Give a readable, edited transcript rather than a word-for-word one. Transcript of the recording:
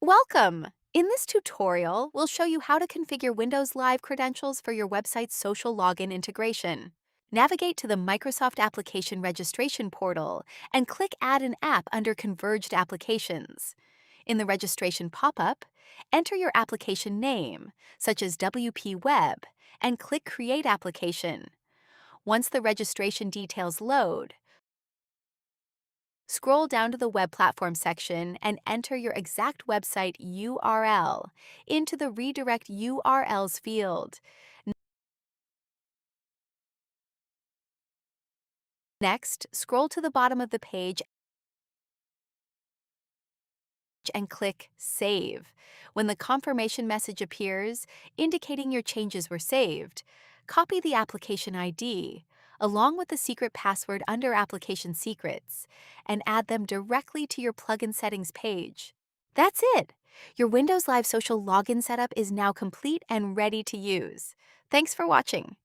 Welcome! In this tutorial, we'll show you how to configure Windows Live credentials for your website's social login integration. Navigate to the Microsoft Application Registration portal and click Add an App under Converged Applications. In the registration pop-up, enter your application name, such as WPWeb, and click Create Application. Once the registration details load, scroll down to the Web Platform section and enter your exact website URL into the Redirect URLs field. Next, scroll to the bottom of the page and click Save. When the confirmation message appears, indicating your changes were saved, copy the application ID, along with the secret password under Application Secrets, and add them directly to your plugin settings page. That's it! Your Windows Live Social Login setup is now complete and ready to use. Thanks for watching.